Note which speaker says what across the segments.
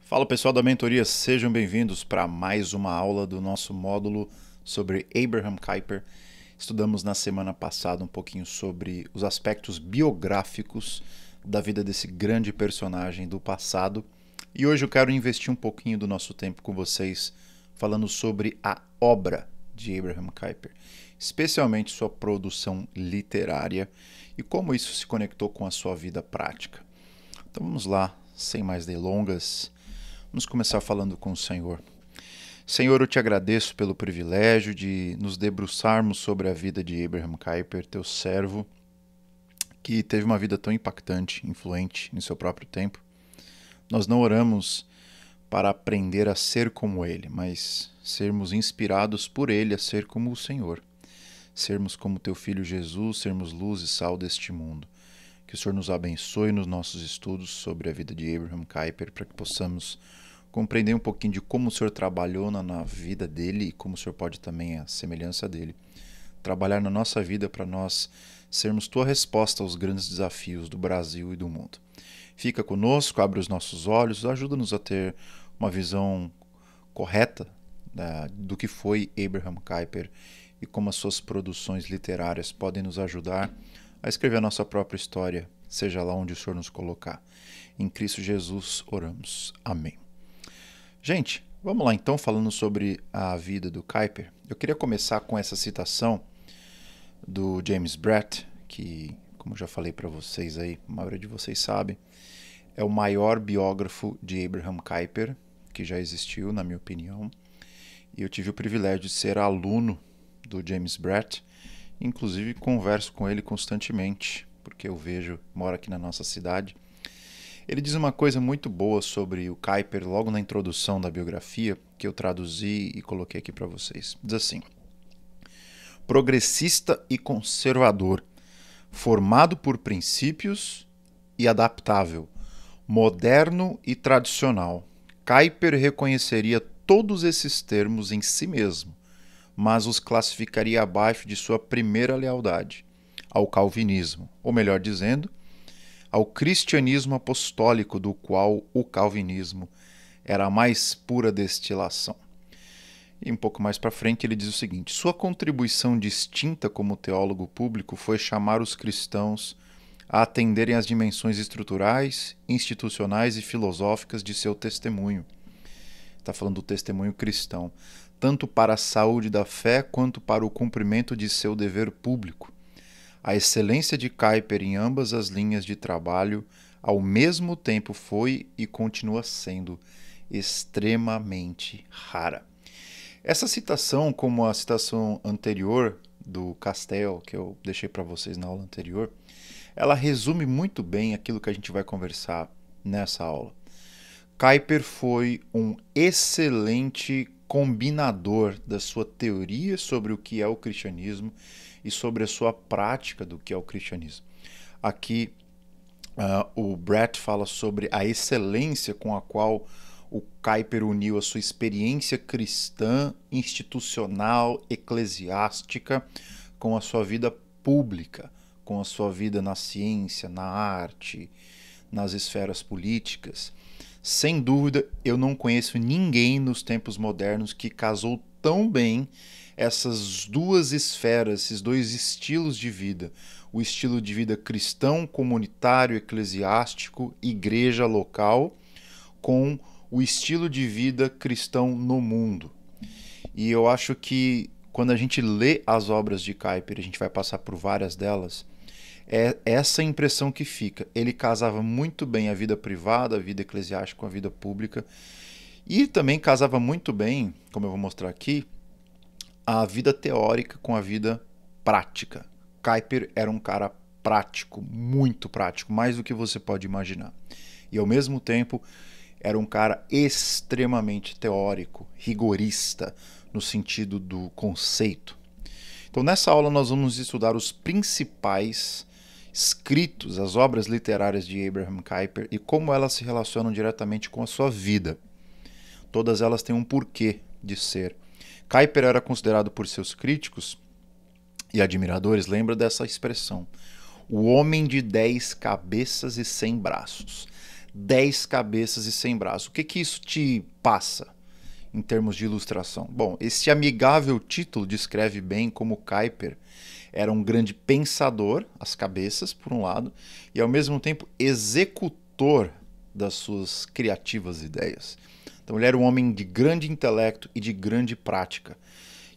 Speaker 1: Fala pessoal da mentoria, sejam bem-vindos para mais uma aula do nosso módulo sobre Abraham Kuyper. Estudamos na semana passada um pouquinho sobre os aspectos biográficos da vida desse grande personagem do passado e hoje eu quero investir um pouquinho do nosso tempo com vocês falando sobre a obra de Abraham Kuyper, especialmente sua produção literária e como isso se conectou com a sua vida prática. Então vamos lá, sem mais delongas. Vamos começar falando com o Senhor. Senhor, eu te agradeço pelo privilégio de nos debruçarmos sobre a vida de Abraham Kuyper, teu servo, que teve uma vida tão impactante, influente em seu próprio tempo. Nós não oramos para aprender a ser como ele, mas sermos inspirados por ele a ser como o Senhor. Sermos como teu filho Jesus, sermos luz e sal deste mundo. Que o Senhor nos abençoe nos nossos estudos sobre a vida de Abraham Kuyper, para que possamos compreender um pouquinho de como o Senhor trabalhou na vida dele e como o Senhor pode também, a semelhança dele, trabalhar na nossa vida para nós sermos tua resposta aos grandes desafios do Brasil e do mundo. Fica conosco, abre os nossos olhos, ajuda-nos a ter uma visão correta do que foi Abraham Kuyper e como as suas produções literárias podem nos ajudar a escrever a nossa própria história, seja lá onde o Senhor nos colocar. Em Cristo Jesus oramos. Amém. Gente, vamos lá então, falando sobre a vida do Kuyper. Eu queria começar com essa citação do James Bratt, que, como eu já falei para vocês aí, a maioria de vocês sabe, é o maior biógrafo de Abraham Kuyper que já existiu, na minha opinião. E eu tive o privilégio de ser aluno do James Bratt. Inclusive converso com ele constantemente, porque eu vejo, mora aqui na nossa cidade. Ele diz uma coisa muito boa sobre o Kuyper logo na introdução da biografia, que eu traduzi e coloquei aqui para vocês. Diz assim: progressista e conservador, formado por princípios e adaptável, moderno e tradicional. Kuyper reconheceria todos esses termos em si mesmo, mas os classificaria abaixo de sua primeira lealdade, ao calvinismo, ou melhor dizendo, ao cristianismo apostólico, do qual o calvinismo era a mais pura destilação. E um pouco mais para frente ele diz o seguinte: sua contribuição distinta como teólogo público foi chamar os cristãos a atenderem às dimensões estruturais, institucionais e filosóficas de seu testemunho. Está falando do testemunho cristão, tanto para a saúde da fé quanto para o cumprimento de seu dever público. A excelência de Kuyper em ambas as linhas de trabalho, ao mesmo tempo, foi e continua sendo extremamente rara. Essa citação, como a citação anterior do Castell, que eu deixei para vocês na aula anterior, ela resume muito bem aquilo que a gente vai conversar nessa aula. Kuyper foi um excelente combinador da sua teoria sobre o que é o cristianismo e sobre a sua prática do que é o cristianismo. Aqui o Bratt fala sobre a excelência com a qual o Kuyper uniu a sua experiência cristã, institucional, eclesiástica com a sua vida pública, com a sua vida na ciência, na arte, nas esferas políticas. Sem dúvida, eu não conheço ninguém nos tempos modernos que casou tão bem essas duas esferas, esses dois estilos de vida. O estilo de vida cristão, comunitário, eclesiástico, igreja local, com o estilo de vida cristão no mundo. E eu acho que quando a gente lê as obras de Kuyper, a gente vai passar por várias delas, é essa impressão que fica. Ele casava muito bem a vida privada, a vida eclesiástica com a vida pública, e também casava muito bem, como eu vou mostrar aqui, a vida teórica com a vida prática. Kuyper era um cara prático, muito prático, mais do que você pode imaginar. E ao mesmo tempo era um cara extremamente teórico, rigorista, no sentido do conceito. Então nessa aula nós vamos estudar os principais escritos, as obras literárias de Abraham Kuyper e como elas se relacionam diretamente com a sua vida. Todas elas têm um porquê de ser. Kuyper era considerado por seus críticos e admiradores, lembra dessa expressão, o homem de 10 cabeças e 100 braços. 10 cabeças e 100 braços. O que que isso te passa em termos de ilustração? Bom, esse amigável título descreve bem como Kuyper era um grande pensador, as cabeças, por um lado, e ao mesmo tempo executor das suas criativas ideias. Então ele era um homem de grande intelecto e de grande prática.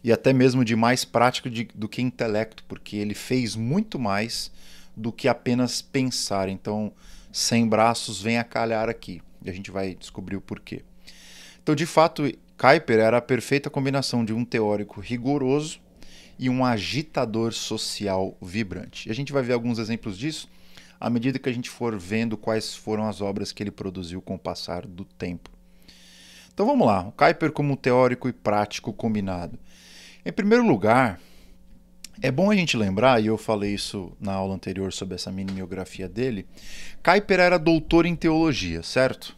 Speaker 1: E até mesmo de mais prática do que intelecto, porque ele fez muito mais do que apenas pensar. Então, 100 braços vem a calhar aqui. E a gente vai descobrir o porquê. Então, de fato, Kuyper era a perfeita combinação de um teórico rigoroso e um agitador social vibrante. E a gente vai ver alguns exemplos disso à medida que a gente for vendo quais foram as obras que ele produziu com o passar do tempo. Então vamos lá, o Kuyper como teórico e prático combinado. Em primeiro lugar, é bom a gente lembrar, e eu falei isso na aula anterior sobre essa mini-biografia dele, Kuyper era doutor em teologia, certo?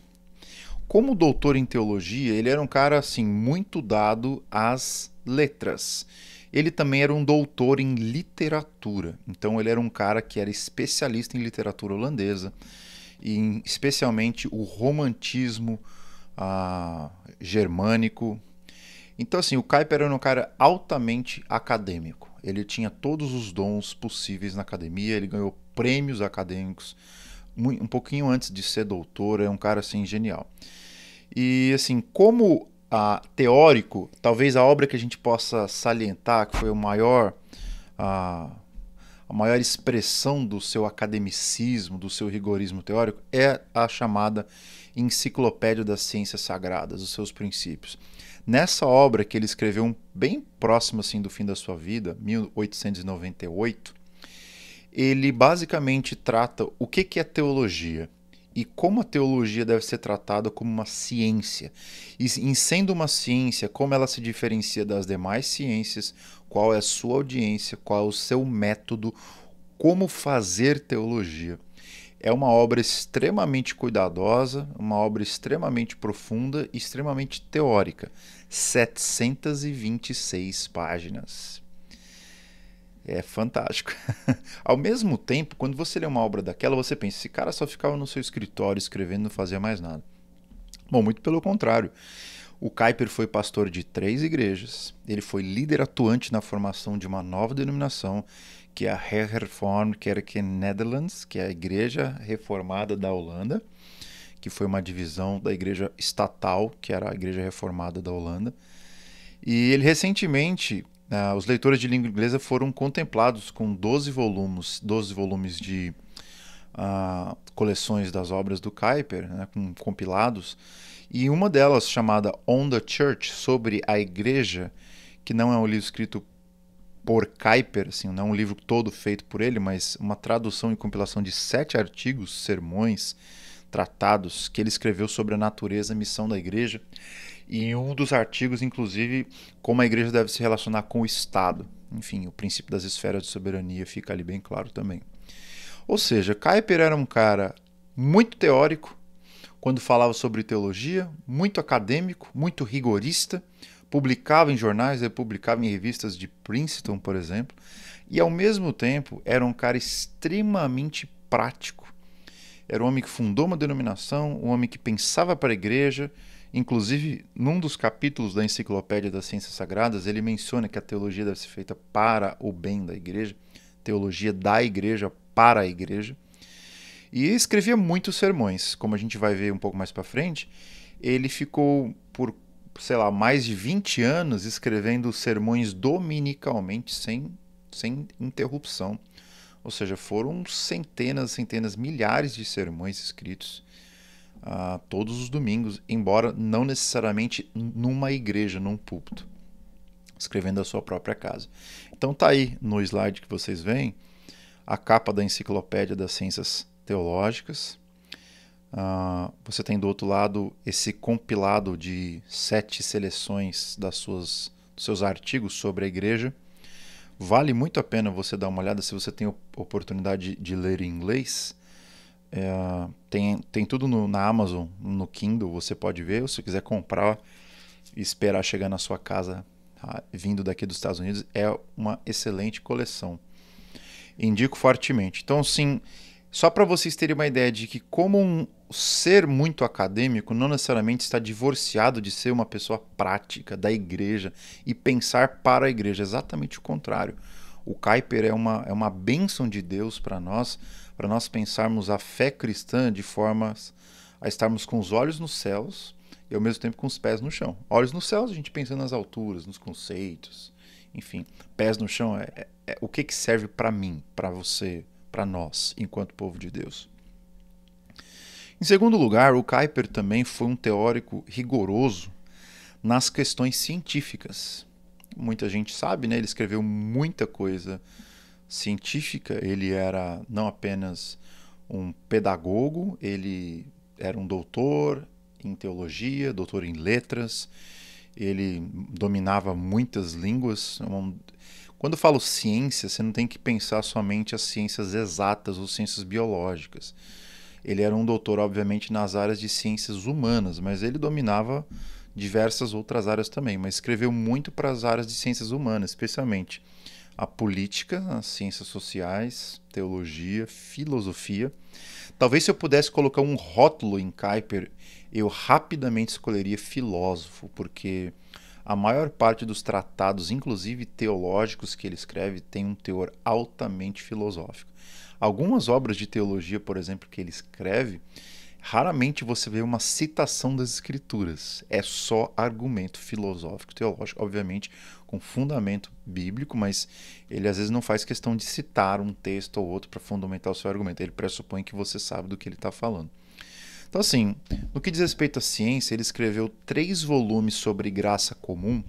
Speaker 1: Como doutor em teologia, ele era um cara assim muito dado às letras. Ele também era um doutor em literatura, então ele era um cara que era especialista em literatura holandesa, e especialmente o romantismo germânico. Então assim, o Kuyper era um cara altamente acadêmico. Ele tinha todos os dons possíveis na academia, ele ganhou prêmios acadêmicos um pouquinho antes de ser doutor, é um cara assim genial. E assim, como teórico, talvez a obra que a gente possa salientar, que foi a maior expressão do seu academicismo, do seu rigorismo teórico, é a chamada Enciclopédia das Ciências Sagradas, os seus princípios. Nessa obra que ele escreveu bem próximo assim, do fim da sua vida, 1898, ele basicamente trata o que é teologia e como a teologia deve ser tratada como uma ciência. E em sendo uma ciência, como ela se diferencia das demais ciências, qual é a sua audiência, qual é o seu método, como fazer teologia. É uma obra extremamente cuidadosa, uma obra extremamente profunda e extremamente teórica. 726 páginas. É fantástico. Ao mesmo tempo, quando você lê uma obra daquela, você pensa, esse cara só ficava no seu escritório escrevendo e não fazia mais nada. Bom, muito pelo contrário. O Kuyper foi pastor de 3 igrejas, ele foi líder atuante na formação de uma nova denominação, que é a Hervormd Kerk Nederlands, que é a Igreja Reformada da Holanda, que foi uma divisão da igreja estatal, que era a Igreja Reformada da Holanda. E ele recentemente, os leitores de língua inglesa foram contemplados com 12 volumes de coleções das obras do Kuyper, né, com compilados, e uma delas chamada On the Church, sobre a igreja, que não é um livro escrito por Kuyper, assim, não é um livro todo feito por ele, mas uma tradução e compilação de 7 artigos, sermões, tratados que ele escreveu sobre a natureza e missão da igreja. E em um dos artigos, inclusive, como a igreja deve se relacionar com o Estado. Enfim, o princípio das esferas de soberania fica ali bem claro também. Ou seja, Kuyper era um cara muito teórico quando falava sobre teologia, muito acadêmico, muito rigorista, publicava em jornais, publicava em revistas de Princeton, por exemplo, e ao mesmo tempo era um cara extremamente prático. Era um homem que fundou uma denominação, um homem que pensava para a igreja. Inclusive, num dos capítulos da Enciclopédia das Ciências Sagradas, ele menciona que a teologia deve ser feita para o bem da igreja, teologia da igreja para a igreja. E escrevia muitos sermões, como a gente vai ver um pouco mais para frente. Ele ficou por, sei lá, mais de 20 anos escrevendo sermões dominicalmente, sem interrupção. Ou seja, foram centenas, milhares de sermões escritos todos os domingos, embora não necessariamente numa igreja, num púlpito, escrevendo da sua própria casa. Então tá aí no slide que vocês veem a capa da Enciclopédia das Ciências Teológicas. Você tem do outro lado esse compilado de 7 seleções dos seus artigos sobre a igreja. Vale muito a pena você dar uma olhada se você tem oportunidade de ler em inglês. Tem tudo na Amazon, no Kindle, você pode ver. Ou se você quiser comprar e esperar chegar na sua casa vindo daqui dos Estados Unidos, é uma excelente coleção. Indico fortemente. Então, sim, Só para vocês terem uma ideia de que como um ser muito acadêmico não necessariamente está divorciado de ser uma pessoa prática da igreja e pensar para a igreja, exatamente o contrário. O Kuyper é uma bênção de Deus para nós pensarmos a fé cristã de formas a estarmos com os olhos nos céus e ao mesmo tempo com os pés no chão. Olhos nos céus, a gente pensa nas alturas, nos conceitos, enfim. Pés no chão é o que serve para mim, para você, para nós, enquanto povo de Deus. Em segundo lugar, o Kuyper também foi um teórico rigoroso nas questões científicas. Muita gente sabe, né? Ele escreveu muita coisa científica. Ele era não apenas um pedagogo, ele era um doutor em teologia, doutor em letras. Ele dominava muitas línguas. Quando eu falo ciência, você não tem que pensar somente as ciências exatas ou ciências biológicas. Ele era um doutor, obviamente, nas áreas de ciências humanas, mas ele dominava diversas outras áreas também, mas escreveu muito para as áreas de ciências humanas, especialmente a política, as ciências sociais, teologia, filosofia. Talvez se eu pudesse colocar um rótulo em Kuyper, eu rapidamente escolheria filósofo, porque a maior parte dos tratados, inclusive teológicos que ele escreve, tem um teor altamente filosófico. Algumas obras de teologia, por exemplo, que ele escreve, raramente você vê uma citação das escrituras. É só argumento filosófico, teológico, obviamente com fundamento bíblico, mas ele às vezes não faz questão de citar um texto ou outro para fundamentar o seu argumento. Ele pressupõe que você sabe do que ele está falando. Então, assim, no que diz respeito à ciência, ele escreveu 3 volumes sobre graça comum,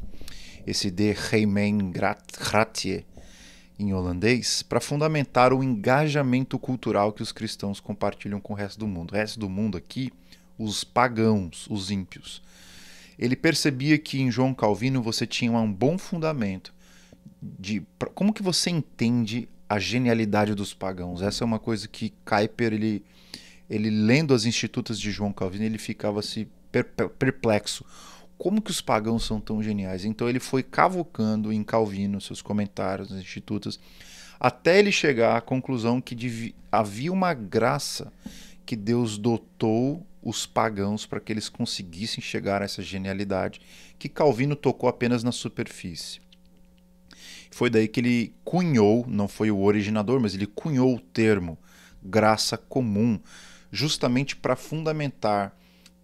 Speaker 1: esse De Remen Gratie, em holandês, para fundamentar o engajamento cultural que os cristãos compartilham com o resto do mundo. O resto do mundo aqui, os pagãos, os ímpios. Ele percebia que em João Calvino você tinha um bom fundamento de como que você entende a genialidade dos pagãos. Essa é uma coisa que Kuyper, ele lendo as Institutas de João Calvino, ele ficava assim perplexo. Como que os pagãos são tão geniais? Então ele foi cavucando em Calvino, seus comentários nas Institutas, até ele chegar à conclusão que havia uma graça que Deus dotou os pagãos para que eles conseguissem chegar a essa genialidade, que Calvino tocou apenas na superfície. Foi daí que ele cunhou, não foi o originador, mas ele cunhou o termo graça comum, justamente para fundamentar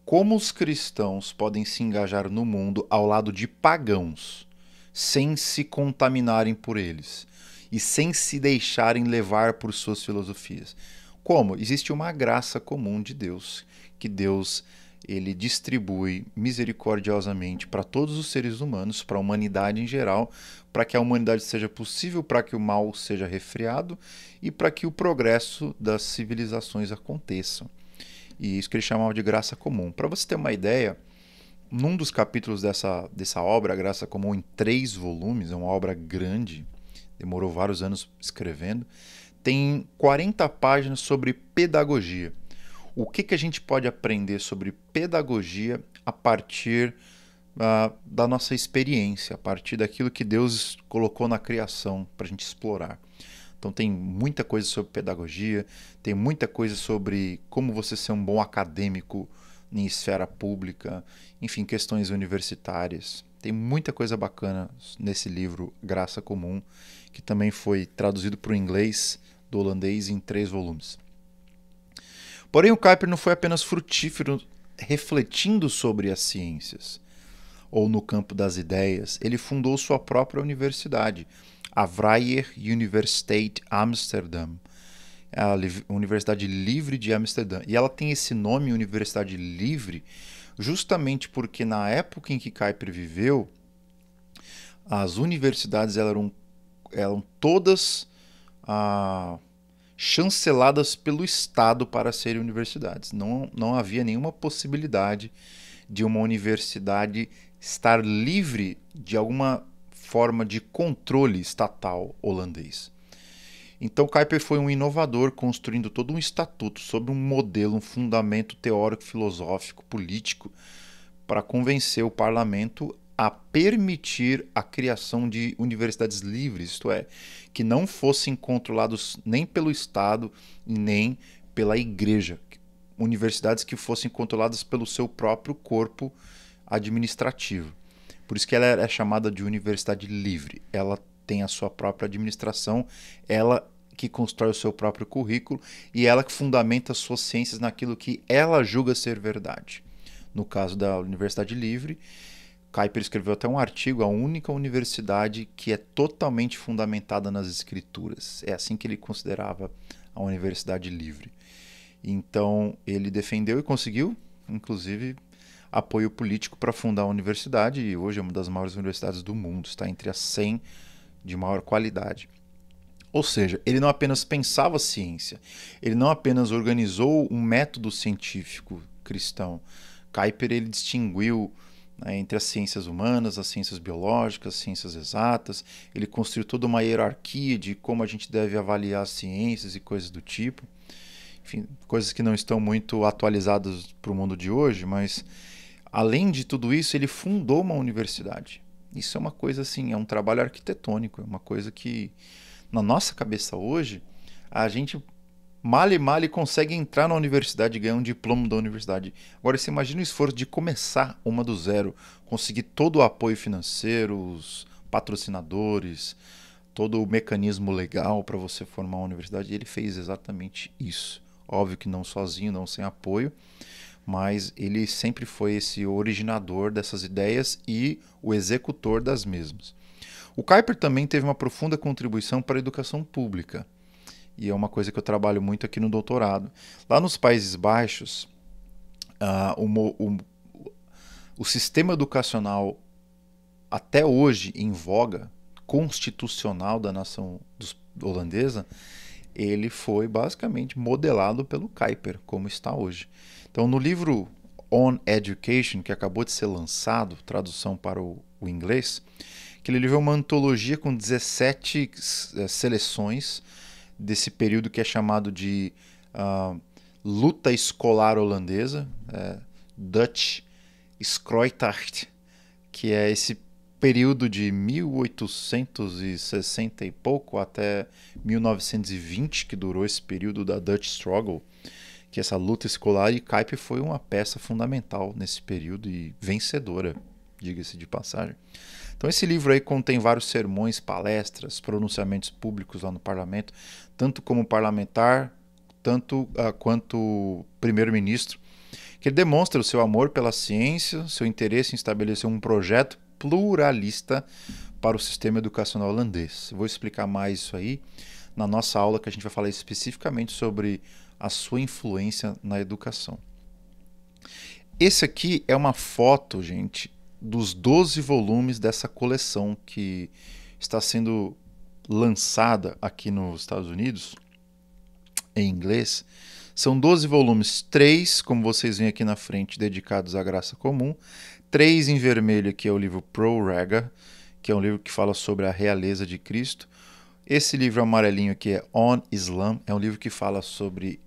Speaker 1: como os cristãos podem se engajar no mundo ao lado de pagãos, sem se contaminarem por eles e sem se deixarem levar por suas filosofias. Como? Existe uma graça comum de Deus, que Deus ele distribui misericordiosamente para todos os seres humanos, para a humanidade em geral, para que a humanidade seja possível, para que o mal seja refreado e para que o progresso das civilizações aconteça. E isso que ele chamava de graça comum. Para você ter uma ideia, num dos capítulos dessa obra, a Graça Comum, em 3 volumes, é uma obra grande, demorou vários anos escrevendo, tem 40 páginas sobre pedagogia. O que a gente pode aprender sobre pedagogia a partir da nossa experiência, a partir daquilo que Deus colocou na criação para a gente explorar. Então tem muita coisa sobre pedagogia, tem muita coisa sobre como você ser um bom acadêmico em esfera pública, enfim, questões universitárias. Tem muita coisa bacana nesse livro Graça Comum, que também foi traduzido para o inglês do holandês em 3 volumes. Porém, o Kuyper não foi apenas frutífero refletindo sobre as ciências ou no campo das ideias. Ele fundou sua própria universidade, a Vrije Universiteit Amsterdam, a Universidade Livre de Amsterdã. E ela tem esse nome, Universidade Livre, justamente porque na época em que Kuyper viveu, as universidades eram todas chanceladas pelo Estado para serem universidades. Não havia nenhuma possibilidade de uma universidade estar livre de alguma forma de controle estatal holandês. Então Kuyper foi um inovador, construindo todo um estatuto sobre um modelo, um fundamento teórico, filosófico, político, para convencer o parlamento a permitir a criação de universidades livres, isto é, que não fossem controlados nem pelo Estado nem pela Igreja. Universidades que fossem controladas pelo seu próprio corpo administrativo. Por isso que ela é chamada de universidade livre. Ela tem a sua própria administração, ela que constrói o seu próprio currículo e ela que fundamenta as suas ciências naquilo que ela julga ser verdade. No caso da Universidade Livre, Kuyper escreveu até um artigo, a única universidade que é totalmente fundamentada nas escrituras. É assim que ele considerava a Universidade Livre. Então ele defendeu e conseguiu, inclusive, apoio político para fundar a universidade e hoje é uma das maiores universidades do mundo, está entre as 100 de maior qualidade. Ou seja, ele não apenas pensava ciência, ele não apenas organizou um método científico cristão. Kuyper ele distinguiu, né, entre as ciências humanas, as ciências biológicas, as ciências exatas. Ele construiu toda uma hierarquia de como a gente deve avaliar as ciências e coisas do tipo. Enfim, coisas que não estão muito atualizadas para o mundo de hoje, mas além de tudo isso, ele fundou uma universidade. Isso é uma coisa assim, é um trabalho arquitetônico, é uma coisa que na nossa cabeça hoje, a gente mal e mal consegue entrar na universidade e ganhar um diploma da universidade. Agora, você imagina o esforço de começar uma do zero, conseguir todo o apoio financeiro, os patrocinadores, todo o mecanismo legal para você formar uma universidade. E ele fez exatamente isso. Óbvio que não sozinho, não sem apoio, mas ele sempre foi esse originador dessas ideias e o executor das mesmas. O Kuyper também teve uma profunda contribuição para a educação pública, e é uma coisa que eu trabalho muito aqui no doutorado. Lá nos Países Baixos, o sistema educacional até hoje em voga, constitucional da nação holandesa, ele foi basicamente modelado pelo Kuyper, como está hoje. Então, no livro On Education, que acabou de ser lançado, tradução para o inglês, aquele livro é uma antologia com 17 seleções desse período que é chamado de luta escolar holandesa, Dutch Skroitacht, que é esse período de 1860 e pouco até 1920, que durou esse período da Dutch Struggle, que é essa luta escolar, e Kuyper foi uma peça fundamental nesse período e vencedora, diga-se de passagem. Então esse livro aí contém vários sermões, palestras, pronunciamentos públicos lá no parlamento, tanto como parlamentar, tanto quanto primeiro-ministro, que ele demonstra o seu amor pela ciência, seu interesse em estabelecer um projeto pluralista para o sistema educacional holandês. Eu vou explicar mais isso aí na nossa aula, que a gente vai falar especificamente sobre a sua influência na educação. Esse aqui é uma foto, gente, dos 12 volumes dessa coleção que está sendo lançada aqui nos Estados Unidos, em inglês. São 12 volumes, 3, como vocês veem aqui na frente, dedicados à graça comum, 3 em vermelho, que é o livro Pro Rega, que é um livro que fala sobre a realeza de Cristo. Esse livro amarelinho aqui é On Islam, é um livro que fala sobre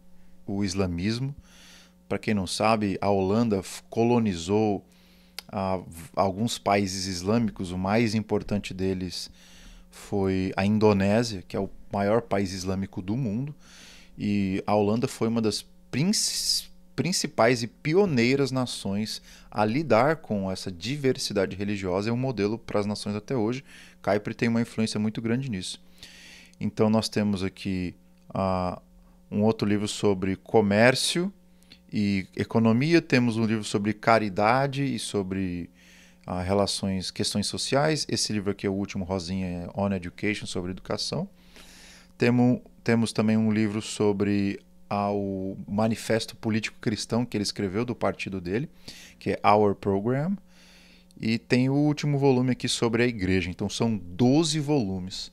Speaker 1: o islamismo. Para quem não sabe, a Holanda colonizou alguns países islâmicos. O mais importante deles foi a Indonésia, que é o maior país islâmico do mundo. E a Holanda foi uma das principais e pioneiras nações a lidar com essa diversidade religiosa. É um modelo para as nações até hoje. Kuyper tem uma influência muito grande nisso. Então nós temos aqui um outro livro sobre comércio e economia, temos um livro sobre caridade e sobre relações, questões sociais. Esse livro aqui é o último, rosinha, é On Education, sobre educação. Temos também um livro sobre o manifesto político cristão que ele escreveu do partido dele, que é Our Program. E tem o último volume aqui sobre a igreja. Então são 12 volumes,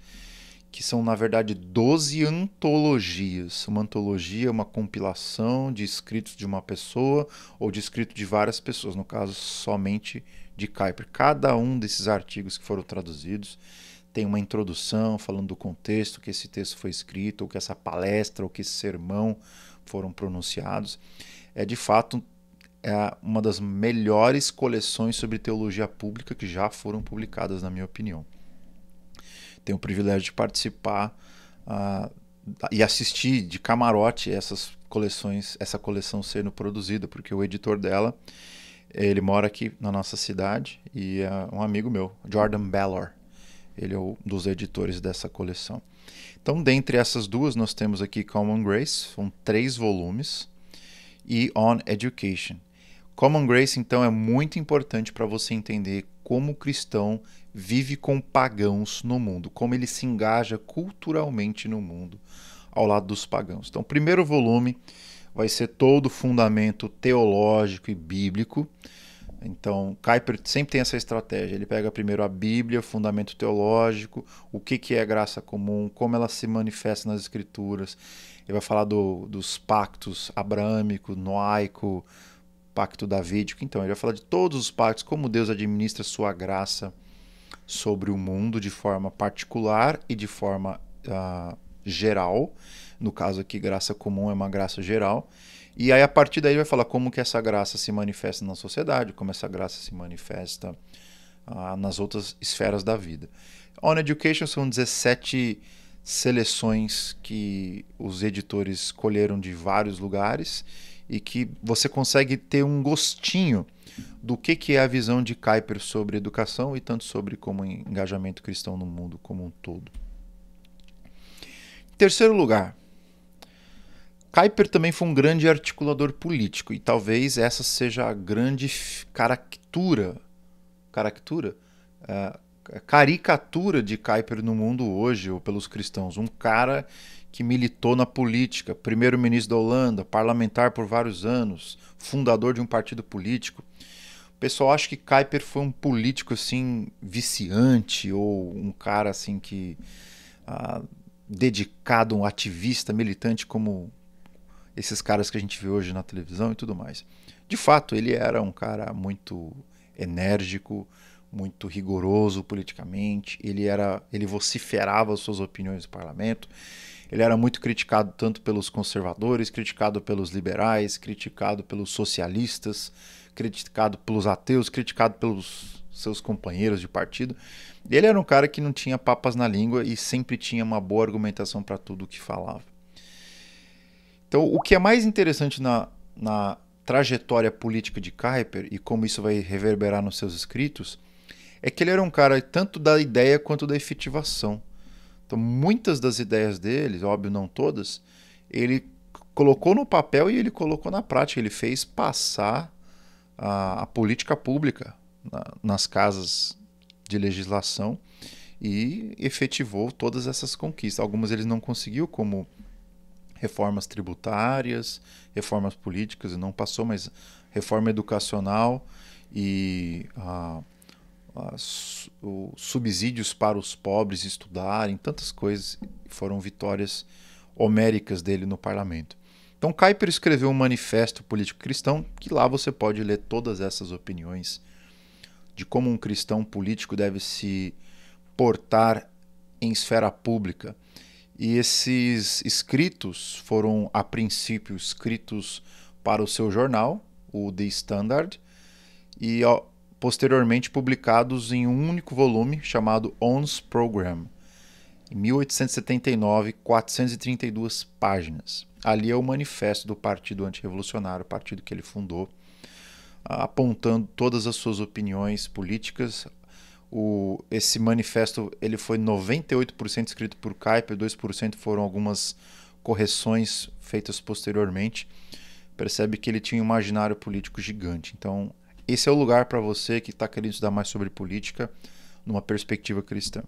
Speaker 1: que são, na verdade, 12 antologias. Uma antologia é uma compilação de escritos de uma pessoa ou de escritos de várias pessoas, no caso, somente de Kuyper. Cada um desses artigos que foram traduzidos tem uma introdução falando do contexto que esse texto foi escrito, ou que essa palestra, ou que esse sermão foram pronunciados. De fato, é uma das melhores coleções sobre teologia pública que já foram publicadas, na minha opinião. Tenho o privilégio de participar e assistir de camarote essa coleção sendo produzida, porque o editor dela, ele mora aqui na nossa cidade e é um amigo meu, Jordan Ballor. Ele é um dos editores dessa coleção. Então, dentre essas duas, nós temos aqui Common Grace, são 3 volumes, e On Education. Common Grace, então, é muito importante para você entender como o cristão vive com pagãos no mundo, como ele se engaja culturalmente no mundo ao lado dos pagãos. Então, o primeiro volume vai ser todo o fundamento teológico e bíblico. Então, Kuyper sempre tem essa estratégia. Ele pega primeiro a Bíblia, fundamento teológico, o que é graça comum, como ela se manifesta nas Escrituras. Ele vai falar dos pactos abraâmico, noaico, pacto davídico. Então, ele vai falar de todos os pactos, como Deus administra sua graça sobre o mundo de forma particular e de forma geral. No caso aqui, graça comum é uma graça geral. E aí, a partir daí, vai falar como que essa graça se manifesta na sociedade, como essa graça se manifesta nas outras esferas da vida. On Education são 17 seleções que os editores escolheram de vários lugares e que você consegue ter um gostinho do que é a visão de Kuyper sobre educação e tanto sobre como engajamento cristão no mundo como um todo. Em terceiro lugar, Kuyper também foi um grande articulador político e talvez essa seja a grande caricatura de Kuyper no mundo hoje, ou pelos cristãos. Um cara que militou na política, primeiro-ministro da Holanda, parlamentar por vários anos, fundador de um partido político. O pessoal acha que Kuyper foi um político assim viciante, ou um cara assim que dedicado, um ativista, militante como esses caras que a gente vê hoje na televisão e tudo mais. De fato, ele era um cara muito enérgico, muito rigoroso politicamente, ele vociferava as suas opiniões no parlamento, ele era muito criticado tanto pelos conservadores, criticado pelos liberais, criticado pelos socialistas, criticado pelos ateus, criticado pelos seus companheiros de partido. Ele era um cara que não tinha papas na língua e sempre tinha uma boa argumentação para tudo o que falava. Então, o que é mais interessante na trajetória política de Kuyper e como isso vai reverberar nos seus escritos é que ele era um cara tanto da ideia quanto da efetivação. Então, muitas das ideias dele, óbvio não todas, ele colocou no papel e ele colocou na prática. Ele fez passar a política pública nas casas de legislação e efetivou todas essas conquistas. Algumas ele não conseguiu, como reformas tributárias, reformas políticas, não passou, mas reforma educacional e os subsídios para os pobres estudarem, tantas coisas foram vitórias homéricas dele no parlamento. Então Kuyper escreveu um manifesto político cristão, que lá você pode ler todas essas opiniões de como um cristão político deve se portar em esfera pública. E esses escritos foram, a princípio, escritos para o seu jornal, o The Standard, e posteriormente publicados em um único volume chamado On's Program, em 1879, 432 páginas. Ali é o manifesto do Partido Antirrevolucionário, o partido que ele fundou, apontando todas as suas opiniões políticas. Esse manifesto ele foi 98% escrito por Kuyper, 2% foram algumas correções feitas posteriormente. Percebe que ele tinha um imaginário político gigante. Então, esse é o lugar para você que está querendo estudar mais sobre política numa perspectiva cristã.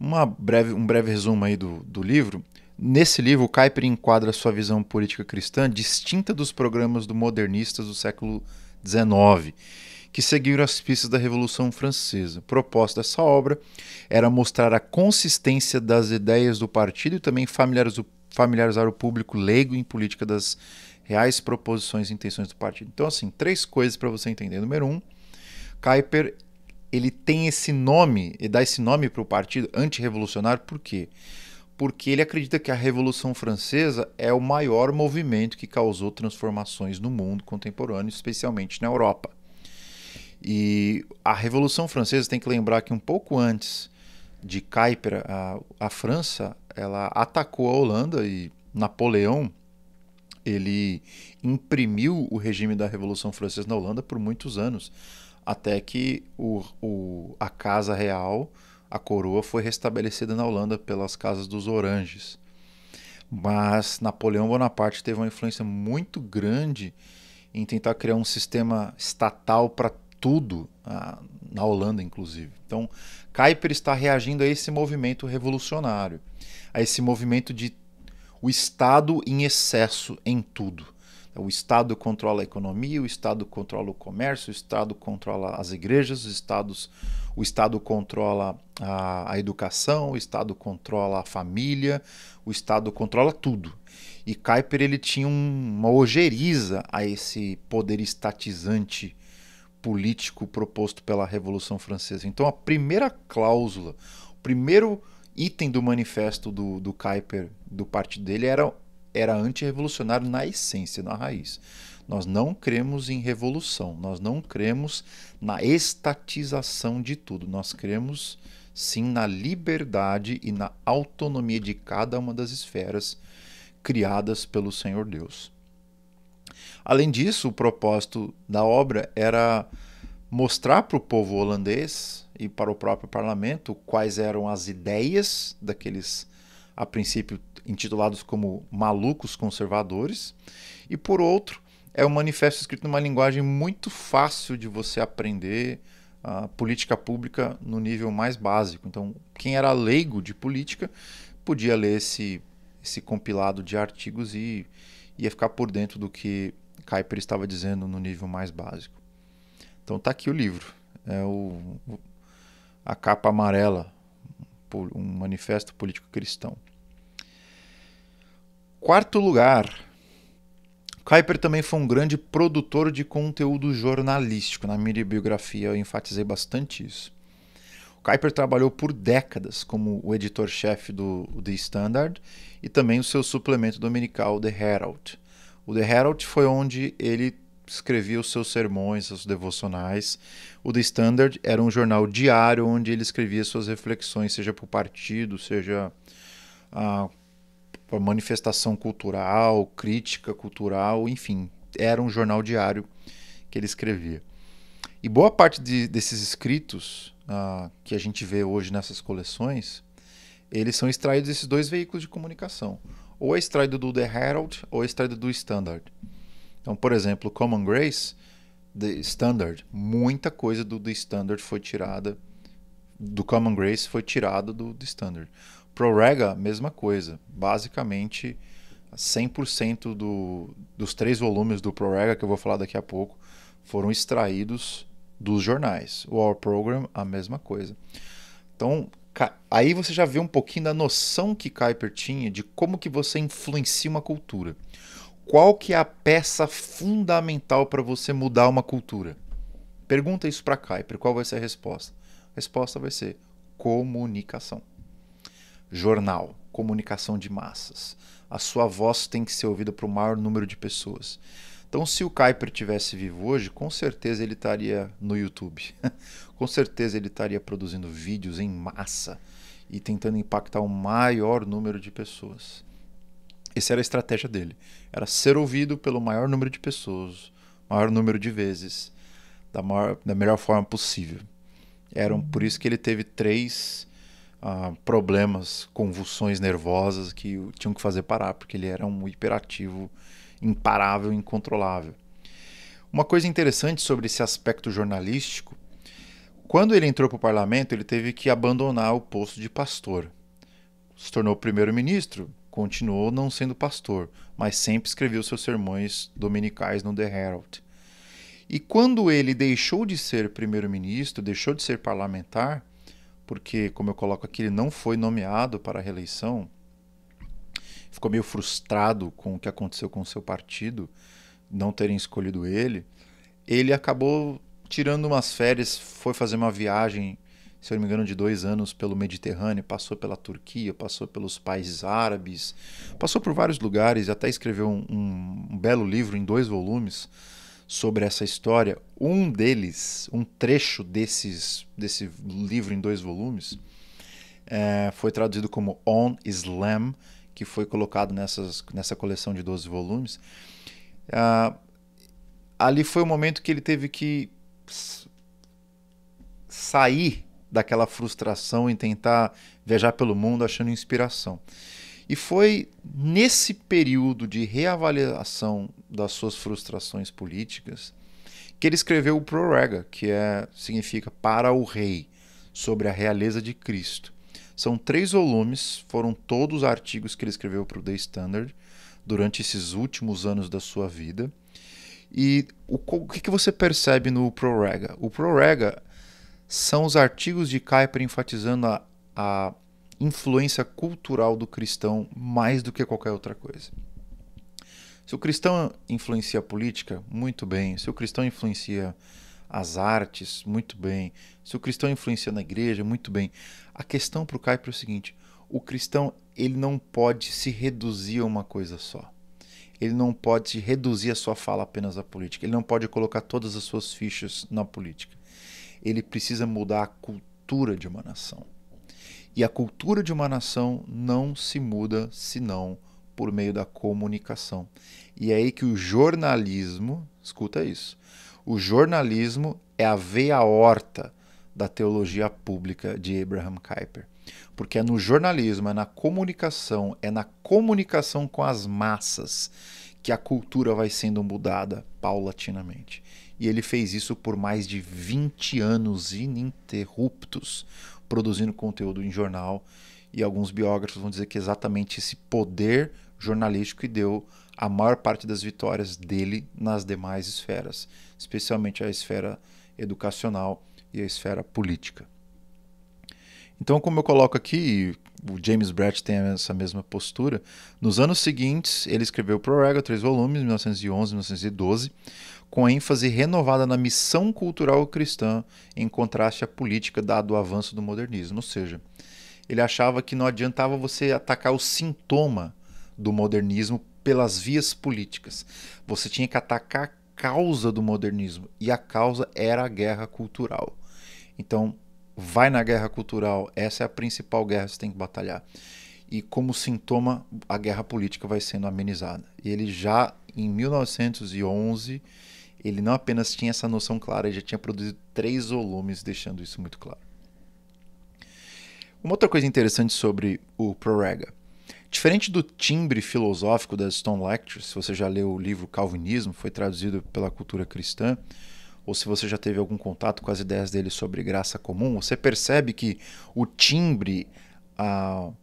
Speaker 1: Um breve resumo aí do livro. Nesse livro, Kuyper enquadra sua visão política cristã distinta dos programas do modernistas do século XIX, que seguiram as pistas da Revolução Francesa. O propósito dessa obra era mostrar a consistência das ideias do partido e também familiarizar o público leigo em política das reais proposições e intenções do partido. Então, assim, 3 coisas para você entender. Número 1, Kuyper ele tem esse nome, e dá esse nome para o partido antirrevolucionário, por quê? porque ele acredita que a Revolução Francesa é o maior movimento que causou transformações no mundo contemporâneo, especialmente na Europa. E a Revolução Francesa, tem que lembrar que um pouco antes de Kuyper, a França, ela atacou a Holanda e Napoleão, ele imprimiu o regime da Revolução Francesa na Holanda por muitos anos, até que a Casa Real, a coroa, foi restabelecida na Holanda pelas Casas dos Oranges. Mas Napoleão Bonaparte teve uma influência muito grande em tentar criar um sistema estatal para tudo, na Holanda inclusive. Então, Kuyper está reagindo a esse movimento revolucionário, a esse movimento de o Estado em excesso em tudo. O Estado controla a economia, o Estado controla o comércio, o Estado controla as igrejas, o Estado controla a educação, o Estado controla a família, o Estado controla tudo. E Kuyper, ele tinha uma ojeriza a esse poder estatizante político proposto pela Revolução Francesa. Então a primeira cláusula, o primeiro item do manifesto do Kuyper, do partido dele, era antirrevolucionário na essência, na raiz. Nós não cremos em revolução, nós não cremos na estatização de tudo, nós cremos sim na liberdade e na autonomia de cada uma das esferas criadas pelo Senhor Deus. Além disso, o propósito da obra era mostrar para o povo holandês e para o próprio parlamento quais eram as ideias daqueles, a princípio intitulados como malucos conservadores, e por outro, é um manifesto escrito numa linguagem muito fácil de você aprender a política pública no nível mais básico. Então, quem era leigo de política podia ler esse compilado de artigos e ia ficar por dentro do que Kuyper estava dizendo no nível mais básico. Então tá aqui o livro, é a capa amarela, um manifesto político cristão. Quarto lugar, Kuyper também foi um grande produtor de conteúdo jornalístico. Na minha biografia eu enfatizei bastante isso. Kuyper trabalhou por décadas como o editor-chefe do The Standard e também o seu suplemento dominical, The Herald. O The Herald foi onde ele escrevia os seus sermões, os devocionais. O The Standard era um jornal diário onde ele escrevia suas reflexões, seja para o partido, seja para manifestação cultural, crítica cultural, enfim. Era um jornal diário que ele escrevia. E boa parte desses escritos que a gente vê hoje nessas coleções, eles são extraídos desses dois veículos de comunicação. Ou é extraído do The Herald, ou é extraído do Standard. Então, por exemplo, Common Grace, The Standard, muita coisa do The Standard foi tirada, do Common Grace foi tirado do The Standard. Prorega, mesma coisa. Basicamente, 100% dos 3 volumes do Prorega, que eu vou falar daqui a pouco, foram extraídos dos jornais. O Our Program, a mesma coisa. Então, aí você já vê um pouquinho da noção que Kuyper tinha de como que você influencia uma cultura. Qual que é a peça fundamental para você mudar uma cultura? Pergunta isso para Kuyper, qual vai ser a resposta? A resposta vai ser comunicação. Jornal, comunicação de massas. A sua voz tem que ser ouvida para o maior número de pessoas. Então, se o Kuyper tivesse vivo hoje, com certeza ele estaria no YouTube. Com certeza ele estaria produzindo vídeos em massa e tentando impactar o maior número de pessoas. Essa era a estratégia dele. Era ser ouvido pelo maior número de pessoas, maior número de vezes, da melhor forma possível. Por isso que ele teve 3 problemas, convulsões nervosas que tinham que fazer parar, porque ele era um hiperativo imparável, incontrolável. Uma coisa interessante sobre esse aspecto jornalístico, quando ele entrou para o parlamento, ele teve que abandonar o posto de pastor. Se tornou primeiro-ministro, continuou não sendo pastor, mas sempre escreveu seus sermões dominicais no The Herald. E quando ele deixou de ser primeiro-ministro, deixou de ser parlamentar, porque, como eu coloco aqui, ele não foi nomeado para a reeleição, ficou meio frustrado com o que aconteceu com o seu partido, não terem escolhido ele, ele acabou tirando umas férias, foi fazer uma viagem se eu não me engano, de 2 anos pelo Mediterrâneo, passou pela Turquia, passou pelos países árabes, passou por vários lugares, até escreveu um belo livro em 2 volumes sobre essa história. Um deles, um trecho desse livro em 2 volumes, foi traduzido como On Islam, que foi colocado nessa coleção de 12 volumes. Ali foi o momento que ele teve que sair daquela frustração e tentar viajar pelo mundo achando inspiração. E foi nesse período de reavaliação das suas frustrações políticas que ele escreveu o Prorega, que significa Para o Rei, sobre a realeza de Cristo. São 3 volumes, foram todos artigos que ele escreveu para o The Standard durante esses últimos anos da sua vida. E o que você percebe no Prorega? O Prorega são os artigos de Kuyper enfatizando a influência cultural do cristão mais do que qualquer outra coisa. Se o cristão influencia a política, muito bem. Se o cristão influencia as artes, muito bem. Se o cristão influencia na igreja, muito bem. A questão para o Kuyper é o seguinte: o cristão ele não pode se reduzir a uma coisa só. Ele não pode reduzir a sua fala apenas à política. Ele não pode colocar todas as suas fichas na política. Ele precisa mudar a cultura de uma nação. E a cultura de uma nação não se muda senão por meio da comunicação. E é aí que o jornalismo, escuta isso, o jornalismo é a veia aorta da teologia pública de Abraham Kuyper. Porque é no jornalismo, é na comunicação com as massas que a cultura vai sendo mudada paulatinamente. E ele fez isso por mais de 20 anos ininterruptos, produzindo conteúdo em jornal. E alguns biógrafos vão dizer que exatamente esse poder jornalístico que deu a maior parte das vitórias dele nas demais esferas, especialmente a esfera educacional e a esfera política. Então, como eu coloco aqui, o James Brett tem essa mesma postura. Nos anos seguintes, ele escreveu Prorega, 3 volumes, 1911 e 1912, com ênfase renovada na missão cultural cristã, em contraste à política dado o avanço do modernismo. Ou seja, ele achava que não adiantava você atacar o sintoma do modernismo pelas vias políticas. Você tinha que atacar a causa do modernismo, e a causa era a guerra cultural. Então, vai na guerra cultural, essa é a principal guerra que você tem que batalhar. E como sintoma, a guerra política vai sendo amenizada. E ele já, em 1911, ele não apenas tinha essa noção clara, ele já tinha produzido 3 volumes, deixando isso muito claro. Uma outra coisa interessante sobre o Prorega. Diferente do timbre filosófico das Stone Lectures, se você já leu o livro Calvinismo, foi traduzido pela Cultura Cristã, ou se você já teve algum contato com as ideias dele sobre graça comum, você percebe que o timbre,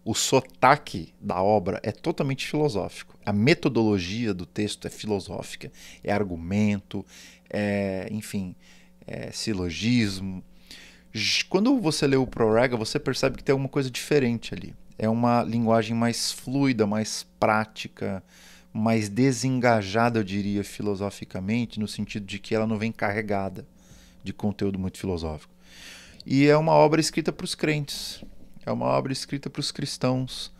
Speaker 1: o sotaque da obra é totalmente filosófico. A metodologia do texto é filosófica, é argumento, enfim, silogismo. Quando você lê o Prorega, você percebe que tem alguma coisa diferente ali. É uma linguagem mais fluida, mais prática, mais desengajada, eu diria, filosoficamente, no sentido de que ela não vem carregada de conteúdo muito filosófico. E é uma obra escrita para os crentes, é uma obra escrita para os cristãos.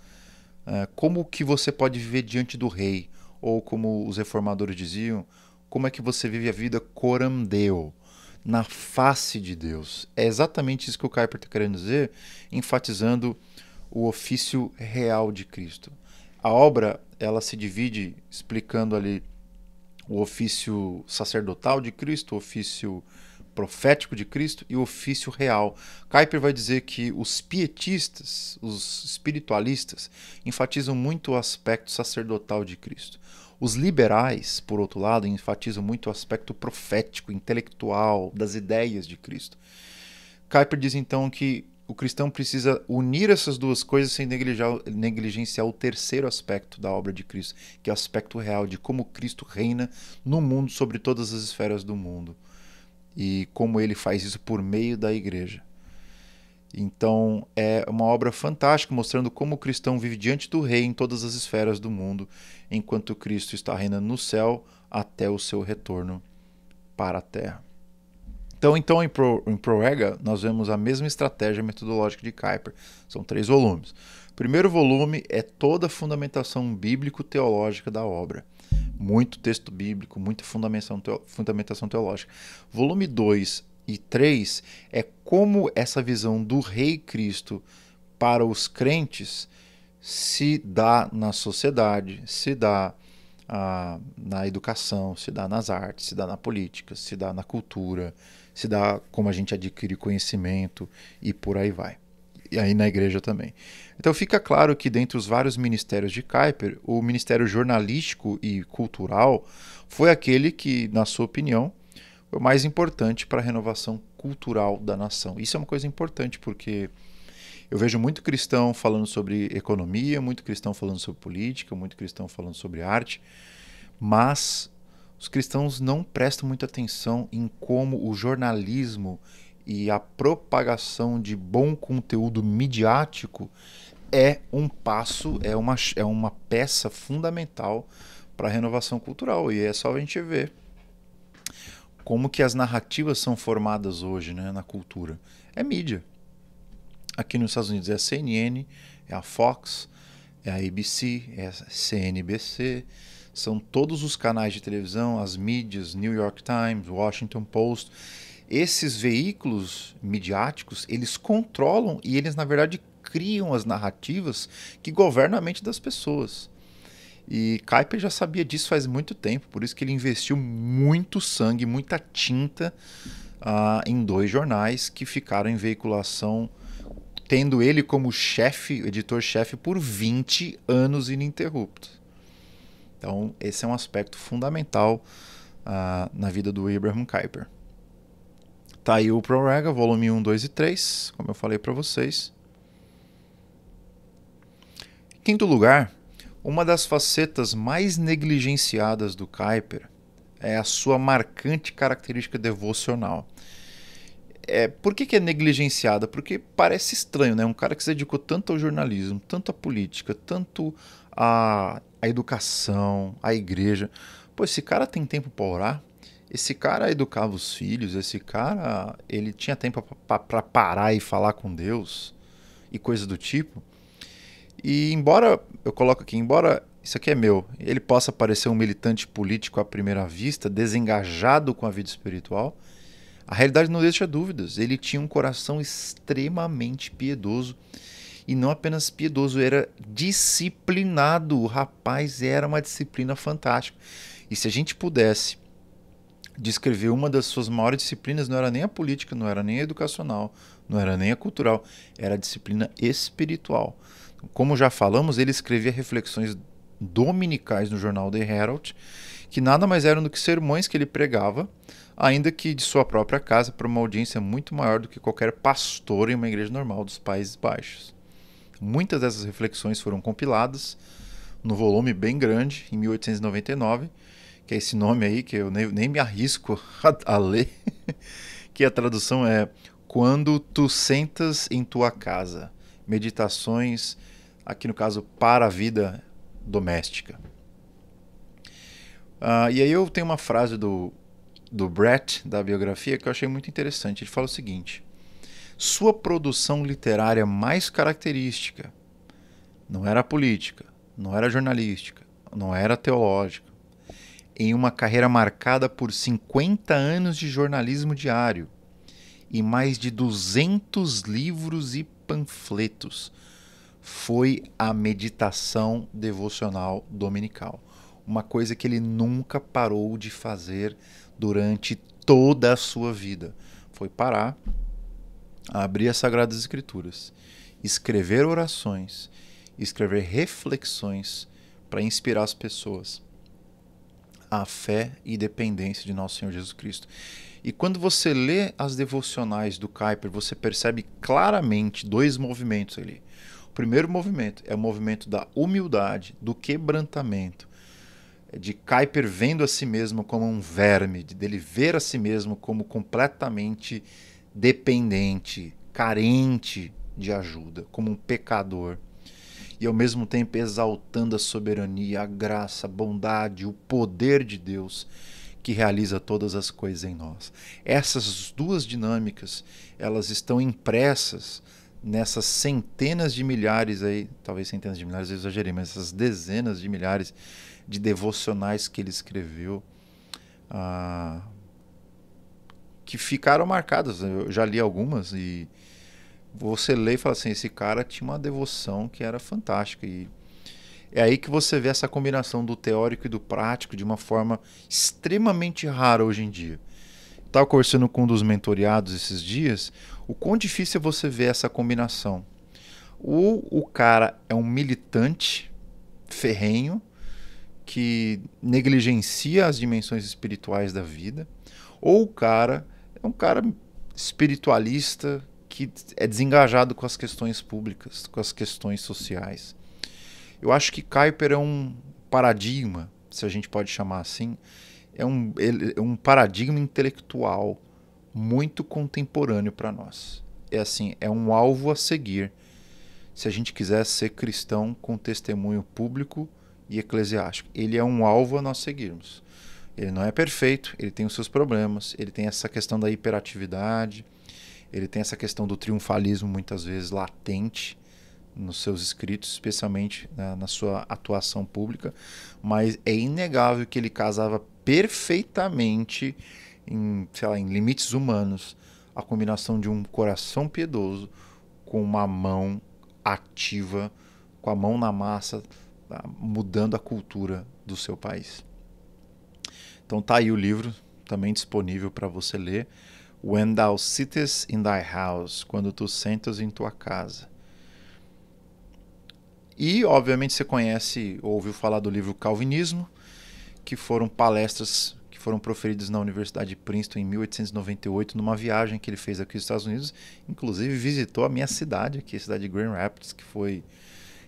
Speaker 1: Como que você pode viver diante do rei? Ou como os reformadores diziam, como é que você vive a vida coram Deo, na face de Deus? É exatamente isso que o Kuyper está querendo dizer, enfatizando o ofício real de Cristo. A obra, ela se divide explicando ali o ofício sacerdotal de Cristo, o ofício profético de Cristo e o ofício real. Kuyper vai dizer que os pietistas, os espiritualistas, enfatizam muito o aspecto sacerdotal de Cristo. Os liberais, por outro lado, enfatizam muito o aspecto profético, intelectual, das ideias de Cristo. Kuyper diz então que o cristão precisa unir essas duas coisas sem negligenciar o terceiro aspecto da obra de Cristo, que é o aspecto real de como Cristo reina no mundo sobre todas as esferas do mundo e como ele faz isso por meio da igreja. Então é uma obra fantástica mostrando como o cristão vive diante do rei em todas as esferas do mundo, enquanto Cristo está reinando no céu até o seu retorno para a terra. Então em Proega, nós vemos a mesma estratégia metodológica de Kuyper. São 3 volumes. O primeiro volume é toda a fundamentação bíblico-teológica da obra. Muito texto bíblico, muita fundamentação teológica. Volume 2 e 3 é como essa visão do Rei Cristo para os crentes se dá na sociedade, se dá na educação, se dá nas artes, se dá na política, se dá na cultura, se dá como a gente adquire conhecimento e por aí vai. E aí na igreja também. Então fica claro que dentre os vários ministérios de Kuyper, o ministério jornalístico e cultural foi aquele que, na sua opinião, foi o mais importante para a renovação cultural da nação. Isso é uma coisa importante porque eu vejo muito cristão falando sobre economia, muito cristão falando sobre política, muito cristão falando sobre arte, mas os cristãos não prestam muita atenção em como o jornalismo e a propagação de bom conteúdo midiático é um passo, é uma peça fundamental para a renovação cultural. E é só a gente ver como que as narrativas são formadas hoje, né, na cultura. É mídia. Aqui nos Estados Unidos é a CNN, é a Fox, é a ABC, é a CNBC, são todos os canais de televisão, as mídias, New York Times, Washington Post. Esses veículos midiáticos, eles controlam e eles, na verdade, criam as narrativas que governam a mente das pessoas. E Kuyper já sabia disso faz muito tempo, por isso que ele investiu muito sangue, muita tinta em 2 jornais que ficaram em veiculação, tendo ele como chefe, editor-chefe, por 20 anos ininterruptos. Então, esse é um aspecto fundamental na vida do Abraham Kuyper. Tá aí o Proega, volume 1, 2 e 3, como eu falei para vocês. Em quinto lugar, uma das facetas mais negligenciadas do Kuyper é a sua marcante característica devocional. Por que é negligenciada? Porque parece estranho, né? Um cara que se dedicou tanto ao jornalismo, tanto à política, tanto à educação, à igreja. Pô, esse cara tem tempo para orar? Esse cara educava os filhos? Esse cara, ele tinha tempo para parar e falar com Deus? E coisas do tipo? E embora, eu coloco aqui, embora isso aqui é meu, ele possa parecer um militante político à primeira vista, desengajado com a vida espiritual, a realidade não deixa dúvidas. Ele tinha um coração extremamente piedoso. E não apenas piedoso, era disciplinado. O rapaz era uma disciplina fantástica. E se a gente pudesse descrever uma das suas maiores disciplinas, não era nem a política, não era nem a educacional, não era nem a cultural, era a disciplina espiritual. Como já falamos, ele escrevia reflexões dominicais no jornal The Herald, que nada mais eram do que sermões que ele pregava, ainda que de sua própria casa, para uma audiência muito maior do que qualquer pastor em uma igreja normal dos Países Baixos. Muitas dessas reflexões foram compiladas no volume bem grande, em 1899, que é esse nome aí que eu nem me arrisco a ler, que a tradução é Quando Tu Sentas em Tua Casa, Meditações, aqui no caso, para a Vida Doméstica. E aí eu tenho uma frase do Brett, da biografia, que eu achei muito interessante. Ele fala o seguinte: sua produção literária mais característica não era política, não era jornalística, não era teológica. Em uma carreira marcada por 50 anos de jornalismo diário e mais de 200 livros e panfletos, foi a meditação devocional dominical. Uma coisa que ele nunca parou de fazer durante toda a sua vida. Foi parar, abrir as Sagradas Escrituras, escrever orações, escrever reflexões para inspirar as pessoas à fé e dependência de nosso Senhor Jesus Cristo. E quando você lê as devocionais do Kuyper, você percebe claramente 2 movimentos ali. O primeiro movimento é o movimento da humildade, do quebrantamento, de Kuyper vendo a si mesmo como um verme, dele ver a si mesmo como completamente dependente, carente de ajuda, como um pecador. E ao mesmo tempo exaltando a soberania, a graça, a bondade, o poder de Deus, que realiza todas as coisas em nós. Essas duas dinâmicas, elas estão impressas nessas centenas de milhares aí, talvez centenas de milhares, eu exagerei, mas essas dezenas de milhares de devocionais que ele escreveu, que ficaram marcadas. Eu já li algumas e você lê e fala assim, esse cara tinha uma devoção que era fantástica. E é aí que você vê essa combinação do teórico e do prático de uma forma extremamente rara hoje em dia. Estava conversando com um dos mentoriados esses dias, o quão difícil é você ver essa combinação. Ou o cara é um militante ferrenho que negligencia as dimensões espirituais da vida, ou o cara é um cara espiritualista que é desengajado com as questões públicas, com as questões sociais. Eu acho que Kuyper é um paradigma, se a gente pode chamar assim, é um paradigma intelectual muito contemporâneo para nós. É assim, é um alvo a seguir se a gente quiser ser cristão com testemunho público e eclesiástico. Ele é um alvo a nós seguirmos. Ele não é perfeito, ele tem os seus problemas, ele tem essa questão da hiperatividade, ele tem essa questão do triunfalismo muitas vezes latente nos seus escritos, especialmente na sua atuação pública, mas é inegável que ele casava perfeitamente em limites humanos a combinação de um coração piedoso com uma mão ativa, com a mão na massa, mudando a cultura do seu país. Então tá aí o livro, também disponível para você ler, When Thou Sittest in Thy House, quando tu sentas em tua casa. E, obviamente, você conhece ou ouviu falar do livro Calvinismo, que foram palestras que foram proferidas na Universidade de Princeton em 1898, numa viagem que ele fez aqui nos Estados Unidos. Inclusive, visitou a minha cidade aqui, a cidade de Grand Rapids, que foi,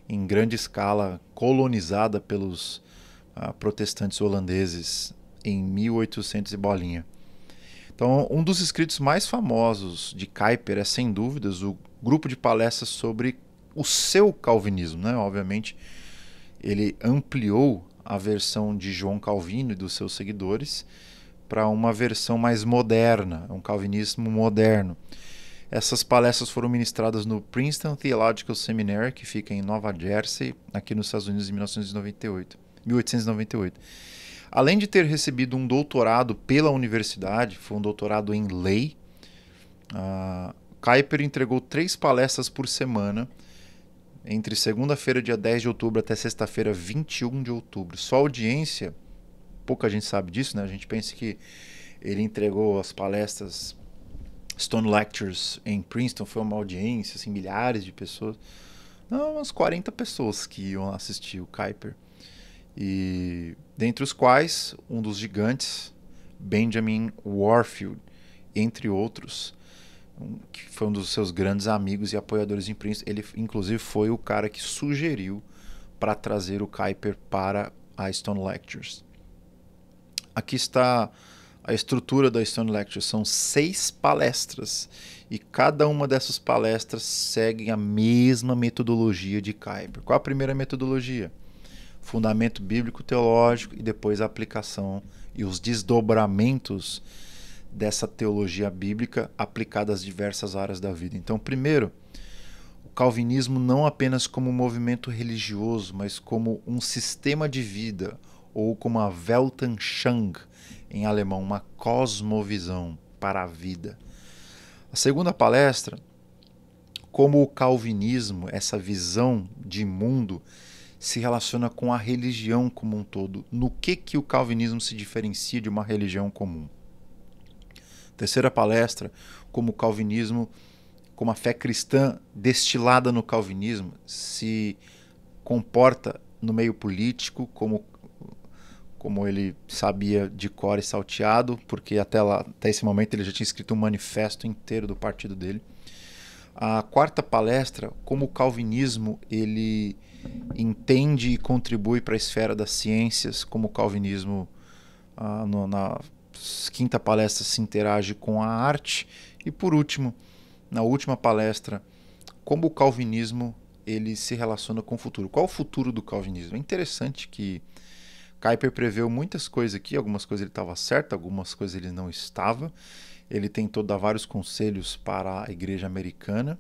Speaker 1: em grande escala, colonizada pelos protestantes holandeses em 1800 e bolinha. Então, um dos escritos mais famosos de Kuyper é, sem dúvidas, o grupo de palestras sobre o seu calvinismo, né? Obviamente, ele ampliou a versão de João Calvino e dos seus seguidores para uma versão mais moderna, um calvinismo moderno. Essas palestras foram ministradas no Princeton Theological Seminary, que fica em Nova Jersey, aqui nos Estados Unidos, em 1898. Além de ter recebido um doutorado pela universidade, foi um doutorado em lei, Kuyper entregou 3 palestras por semana, entre segunda-feira, dia 10 de outubro, até sexta-feira, 21 de outubro. Só audiência, pouca gente sabe disso, né? A gente pensa que ele entregou as palestras Stone Lectures em Princeton, foi uma audiência, assim, milhares de pessoas. Não, umas 40 pessoas que iam assistir o Kuyper. E dentre os quais, um dos gigantes, Benjamin Warfield, entre outros, que foi um dos seus grandes amigos e apoiadores em Princeton. Ele, inclusive, foi o cara que sugeriu para trazer o Kuyper para a Stone Lectures. Aqui está a estrutura da Stone Lectures. São 6 palestras e cada uma dessas palestras segue a mesma metodologia de Kuyper. Qual a primeira metodologia? Fundamento bíblico-teológico e depois a aplicação e os desdobramentos dessa teologia bíblica aplicada às diversas áreas da vida. Então, primeiro, o calvinismo não apenas como um movimento religioso, mas como um sistema de vida, ou como a Weltanschauung, em alemão, uma cosmovisão para a vida. A segunda palestra, como o calvinismo, essa visão de mundo, se relaciona com a religião como um todo. No que o calvinismo se diferencia de uma religião comum? Terceira palestra, como o calvinismo, como a fé cristã destilada no calvinismo se comporta no meio político, como ele sabia de cor e salteado, porque até esse momento ele já tinha escrito um manifesto inteiro do partido dele. A quarta palestra, como o calvinismo ele entende e contribui para a esfera das ciências, como o calvinismo na quinta palestra se interage com a arte, e por último, na última palestra, como o calvinismo ele se relaciona com o futuro. Qual o futuro do calvinismo? É interessante que Kuyper preveu muitas coisas aqui, algumas coisas ele estava certo, algumas coisas ele não estava. Ele tentou dar vários conselhos para a igreja americana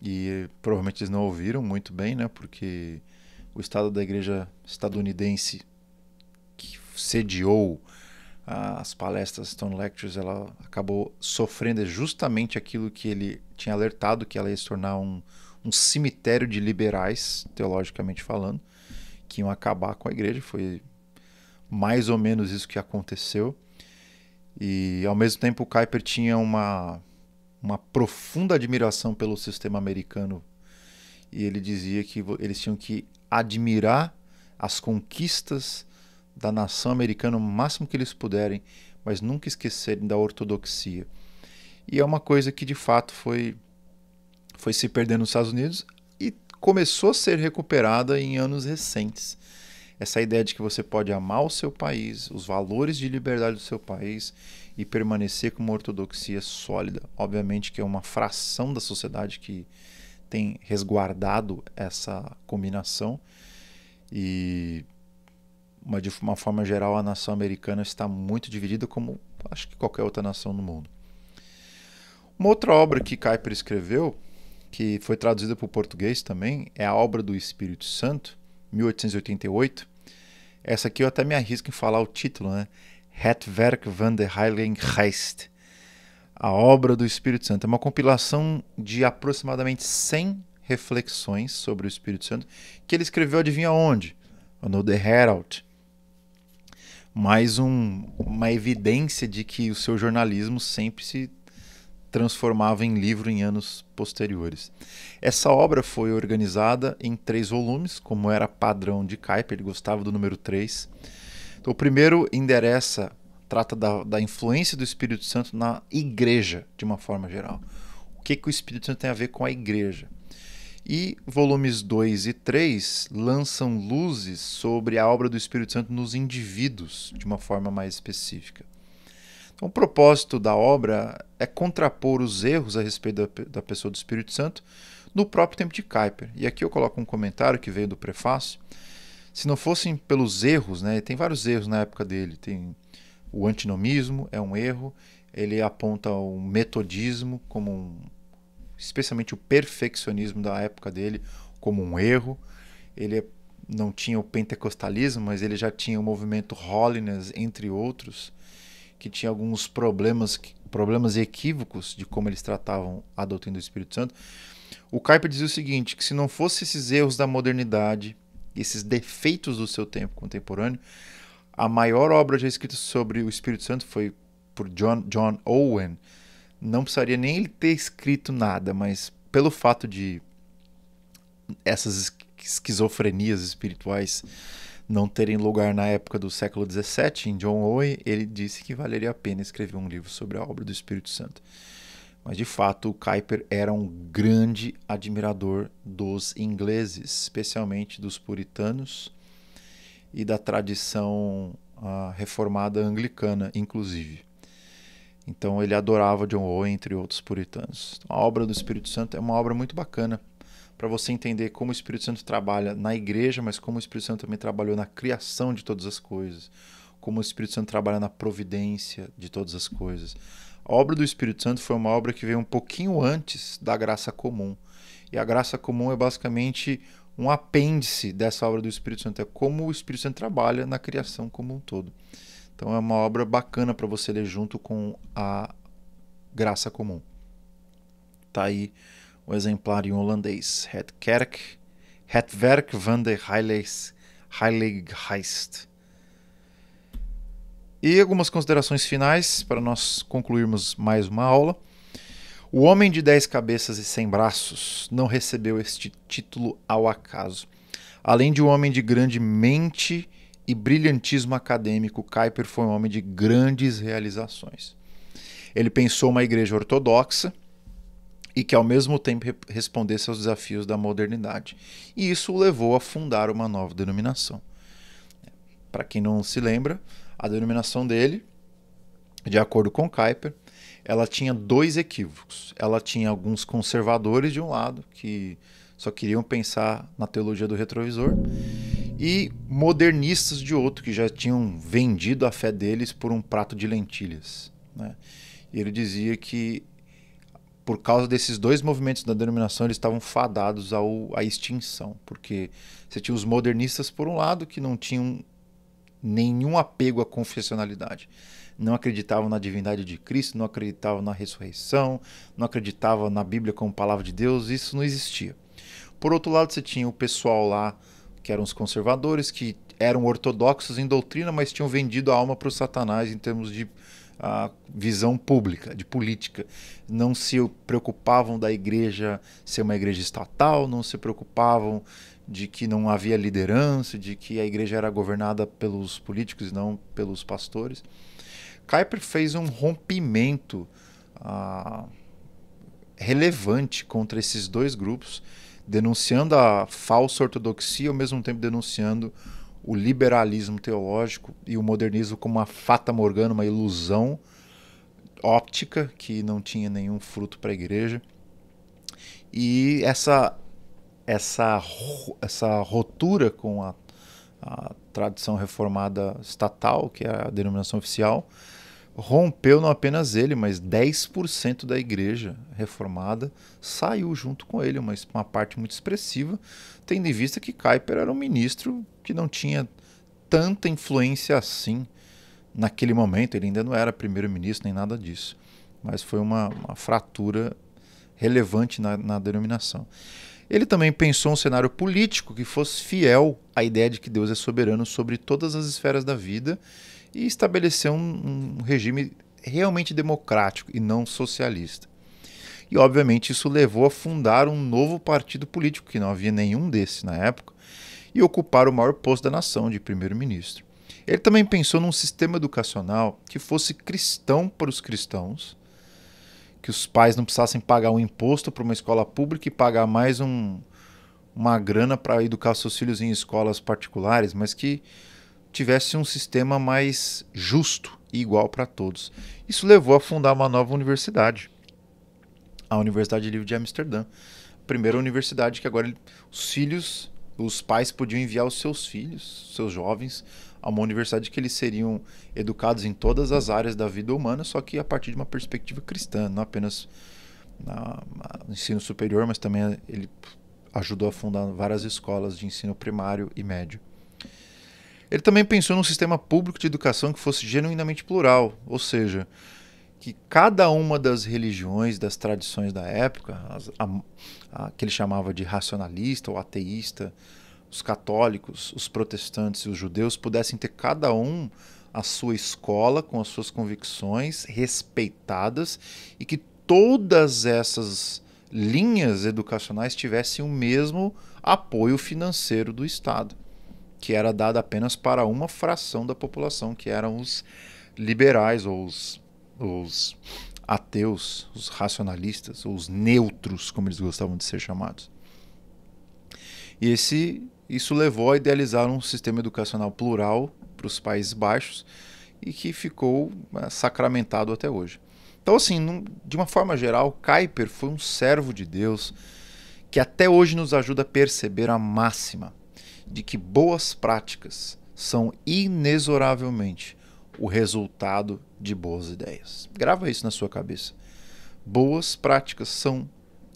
Speaker 1: e provavelmente eles não ouviram muito bem, né? Porque o estado da igreja estadunidense que sediou as palestras Stone Lectures, ela acabou sofrendo justamente aquilo que ele tinha alertado, que ela ia se tornar um cemitério de liberais, teologicamente falando, que iam acabar com a igreja. Foi mais ou menos isso que aconteceu. E ao mesmo tempo o Kuyper tinha uma profunda admiração pelo sistema americano, e ele dizia que eles tinham que admirar as conquistas da nação americana o máximo que eles puderem, mas nunca esquecerem da ortodoxia. E é uma coisa que de fato foi se perdendo nos Estados Unidos e começou a ser recuperada em anos recentes. Essa ideia de que você pode amar o seu país, os valores de liberdade do seu país e permanecer com uma ortodoxia sólida. Obviamente que é uma fração da sociedade que tem resguardado essa combinação, e de uma forma geral a nação americana está muito dividida, como acho que qualquer outra nação no mundo. Uma outra obra que Kuyper escreveu, que foi traduzida para o português também, é a Obra do Espírito Santo, 1888. Essa aqui eu até me arrisco em falar o título, né? Het Werk van de Heilige Geest. A Obra do Espírito Santo. É uma compilação de aproximadamente 100 reflexões sobre o Espírito Santo, que ele escreveu, adivinha onde? No The Herald. Mais uma evidência de que o seu jornalismo sempre se transformava em livro em anos posteriores. Essa obra foi organizada em 3 volumes, como era padrão de Kuyper, ele gostava do número 3. Então, o primeiro trata da influência do Espírito Santo na igreja, de uma forma geral. O que o Espírito Santo tem a ver com a igreja? E volumes 2 e 3 lançam luzes sobre a obra do Espírito Santo nos indivíduos, de uma forma mais específica. Então, o propósito da obra é contrapor os erros a respeito da pessoa do Espírito Santo no próprio tempo de Kuyper. E aqui eu coloco um comentário que veio do prefácio. Se não fossem pelos erros, né, tem vários erros na época dele. Tem o antinomismo, é um erro. Ele aponta o metodismo, especialmente o perfeccionismo da época dele, como um erro. Ele não tinha o pentecostalismo, mas ele já tinha o movimento Holiness, entre outros, que tinha alguns problemas e equívocos de como eles tratavam a doutrina do Espírito Santo. O Kuyper dizia o seguinte, que se não fossem esses erros da modernidade, esses defeitos do seu tempo contemporâneo, a maior obra já escrita sobre o Espírito Santo foi por John Owen. Não precisaria nem ele ter escrito nada, mas pelo fato de essas esquizofrenias espirituais não terem lugar na época do século XVII, em John Owen, ele disse que valeria a pena escrever um livro sobre a obra do Espírito Santo. Mas, de fato, o Kuyper era um grande admirador dos ingleses, especialmente dos puritanos e da tradição reformada anglicana, inclusive. Então, ele adorava John Owen, entre outros puritanos. A obra do Espírito Santo é uma obra muito bacana para você entender como o Espírito Santo trabalha na igreja, mas como o Espírito Santo também trabalhou na criação de todas as coisas, como o Espírito Santo trabalha na providência de todas as coisas. A obra do Espírito Santo foi uma obra que veio um pouquinho antes da graça comum. E a graça comum é basicamente um apêndice dessa obra do Espírito Santo. É como o Espírito Santo trabalha na criação como um todo. Então é uma obra bacana para você ler junto com a graça comum. Tá aí um exemplar em holandês. Het Werk van de Heilige Geest. E algumas considerações finais para nós concluirmos mais uma aula. O homem de 10 cabeças e 100 braços não recebeu este título ao acaso. Além de um homem de grande mente e brilhantismo acadêmico, Kuyper foi um homem de grandes realizações. Ele pensou uma igreja ortodoxa e que ao mesmo tempo respondesse aos desafios da modernidade. E isso o levou a fundar uma nova denominação. Para quem não se lembra, a denominação dele, de acordo com Kuyper, ela tinha 2 equívocos. Ela tinha alguns conservadores de um lado, que só queriam pensar na teologia do retrovisor, e modernistas de outro, que já tinham vendido a fé deles por um prato de lentilhas, né? E ele dizia que, por causa desses dois movimentos da denominação, eles estavam fadados à extinção, porque você tinha os modernistas, por um lado, que não tinham nenhum apego à confessionalidade, não acreditavam na divindade de Cristo, não acreditavam na ressurreição, não acreditavam na Bíblia como palavra de Deus, isso não existia. Por outro lado, você tinha o pessoal lá, que eram os conservadores, que eram ortodoxos em doutrina, mas tinham vendido a alma para o Satanás em termos de visão pública, de política. Não se preocupavam da igreja ser uma igreja estatal, não se preocupavam de que não havia liderança, de que a igreja era governada pelos políticos e não pelos pastores. Kuyper fez um rompimento relevante contra esses dois grupos, denunciando a falsa ortodoxia, ao mesmo tempo denunciando o liberalismo teológico e o modernismo como uma fata morgana, uma ilusão óptica que não tinha nenhum fruto para a igreja. E essa ruptura com a tradição reformada estatal, que é a denominação oficial, rompeu não apenas ele, mas 10% da igreja reformada saiu junto com ele, uma parte muito expressiva, tendo em vista que Kuyper era um ministro que não tinha tanta influência assim naquele momento. Ele ainda não era primeiro-ministro nem nada disso, mas foi uma fratura relevante na denominação. Ele também pensou um cenário político que fosse fiel à ideia de que Deus é soberano sobre todas as esferas da vida e estabeleceu um regime realmente democrático e não socialista. E, obviamente, isso levou a fundar um novo partido político, que não havia nenhum desse na época, e ocupar o maior posto da nação, de primeiro-ministro. Ele também pensou num sistema educacional que fosse cristão para os cristãos, que os pais não precisassem pagar um imposto para uma escola pública e pagar mais uma grana para educar seus filhos em escolas particulares, mas que tivesse um sistema mais justo e igual para todos. Isso levou a fundar uma nova universidade, a Universidade Livre de Amsterdã. A primeira universidade que agora os pais podiam enviar os seus filhos, seus jovens, a uma universidade que eles seriam educados em todas as áreas da vida humana, só que a partir de uma perspectiva cristã, não apenas no ensino superior, mas também ele ajudou a fundar várias escolas de ensino primário e médio. Ele também pensou num sistema público de educação que fosse genuinamente plural, ou seja, que cada uma das religiões, das tradições da época, que ele chamava de racionalista ou ateísta, os católicos, os protestantes e os judeus pudessem ter cada um a sua escola com as suas convicções respeitadas e que todas essas linhas educacionais tivessem o mesmo apoio financeiro do Estado, que era dado apenas para uma fração da população, que eram os liberais ou os ateus, os racionalistas, ou os neutros, como eles gostavam de ser chamados. E isso levou a idealizar um sistema educacional plural para os Países Baixos e que ficou sacramentado até hoje. Então, assim, de uma forma geral, Kuyper foi um servo de Deus que até hoje nos ajuda a perceber a máxima de que boas práticas são inexoravelmente o resultado de boas ideias. Grava isso na sua cabeça. Boas práticas são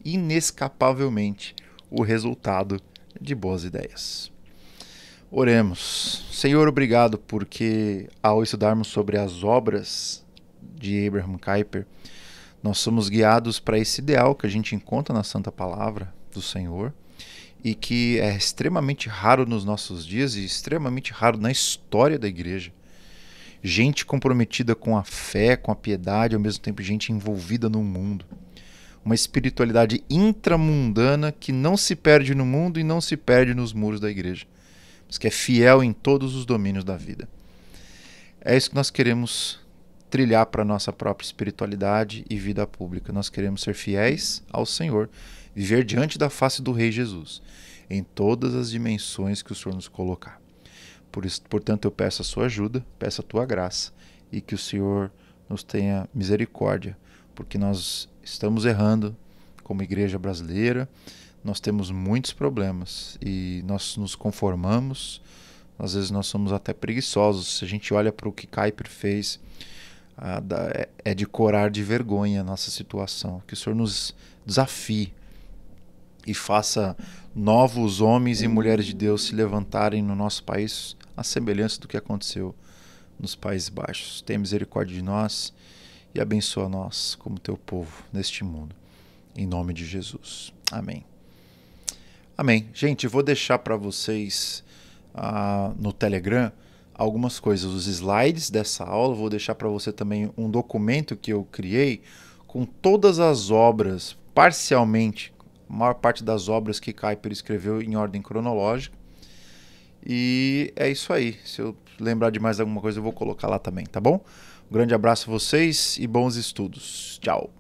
Speaker 1: inescapavelmente o resultado de boas ideias. Oremos. Senhor, obrigado porque ao estudarmos sobre as obras de Abraham Kuyper, nós somos guiados para esse ideal que a gente encontra na Santa Palavra do Senhor e que é extremamente raro nos nossos dias e extremamente raro na história da igreja. Gente comprometida com a fé, com a piedade, ao mesmo tempo gente envolvida no mundo. Uma espiritualidade intramundana que não se perde no mundo e não se perde nos muros da igreja, mas que é fiel em todos os domínios da vida. É isso que nós queremos trilhar para a nossa própria espiritualidade e vida pública. Nós queremos ser fiéis ao Senhor, viver diante da face do Rei Jesus, em todas as dimensões que o Senhor nos colocar. Portanto, eu peço a sua ajuda, peço a tua graça e que o Senhor nos tenha misericórdia, porque nós estamos errando como igreja brasileira, nós temos muitos problemas e nós nos conformamos. Às vezes nós somos até preguiçosos. Se a gente olha para o que Kuyper fez, é de corar de vergonha a nossa situação. Que o Senhor nos desafie e faça novos homens e mulheres de Deus se levantarem no nosso país à semelhança do que aconteceu nos Países Baixos. Tenha misericórdia de nós e abençoa nós como teu povo neste mundo. Em nome de Jesus. Amém. Amém. Gente, eu vou deixar para vocês no Telegram algumas coisas, os slides dessa aula. Vou deixar para você também um documento que eu criei com todas as obras, parcialmente, a maior parte das obras que Kuyper escreveu em ordem cronológica. E é isso aí. Se eu lembrar de mais alguma coisa, eu vou colocar lá também, tá bom? Um grande abraço a vocês e bons estudos. Tchau.